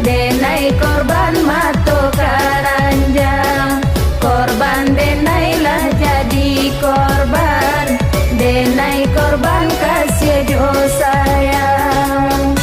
denai korban mato karanjang, korban denai lah jadi korban, denai korban kasih jo sayang.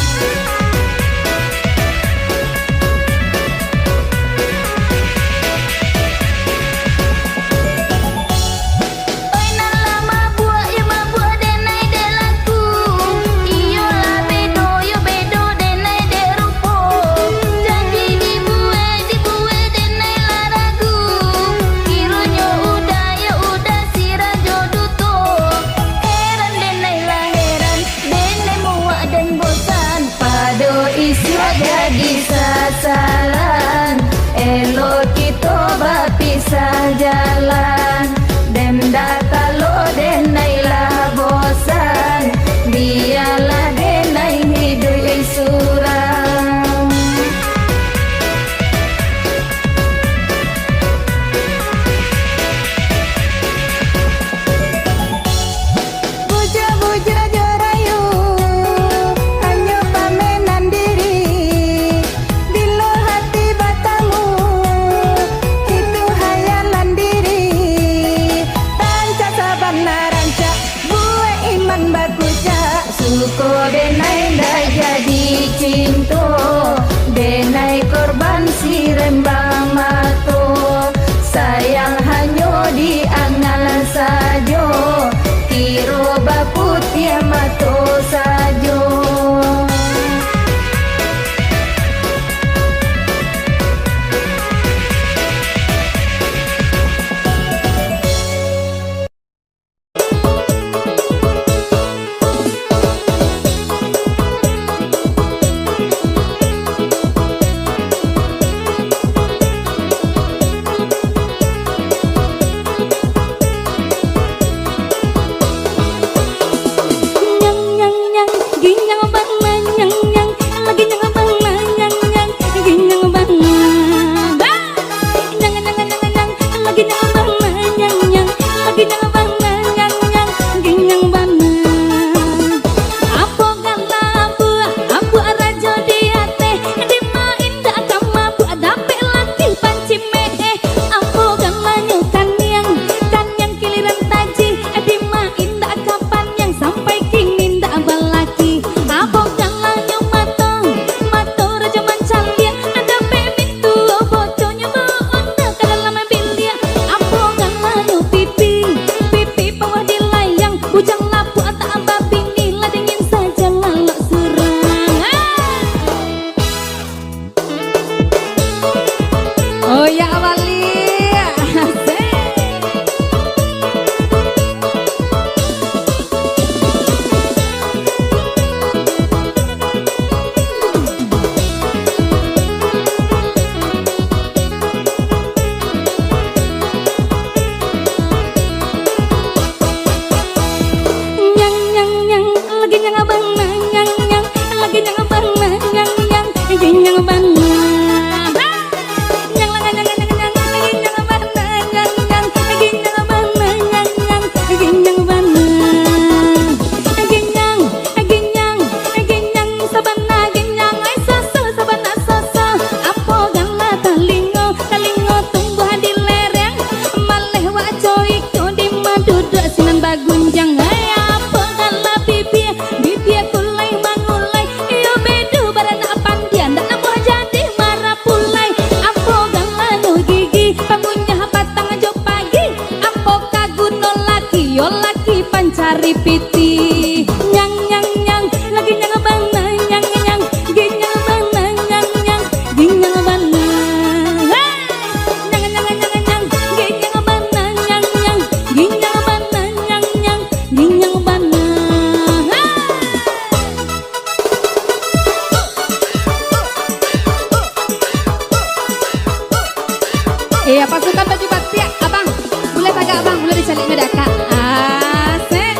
Jadi sasaran, elok kita berpisah jalan, denda kalau denai lah bosan, biarlah denai hidup suram. Buja-buja jorayu, hanya pamenan diri. Suko denai dah jadi cinta, denai korban si rembang mato, sayang hanya diangan sajo, kiro baput ya mato sajo. Oh ya Wali. Cari piti nyang nyang nyang lagi nyang bang nyang nyang ginyang bang nyang nyang ginyang bang nyang nyang nyang nyang ginyang bang nyang nyang ginyang bang nyang nyang ginyang bang. Iya pasukan baju batik abang boleh tagak abang boleh dicalik medaka. Asik,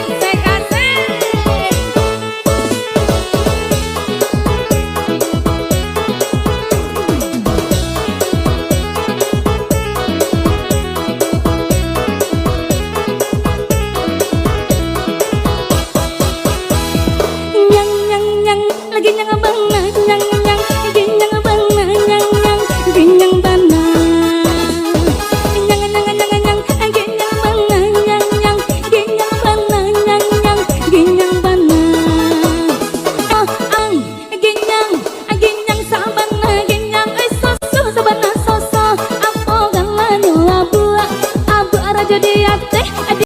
jadi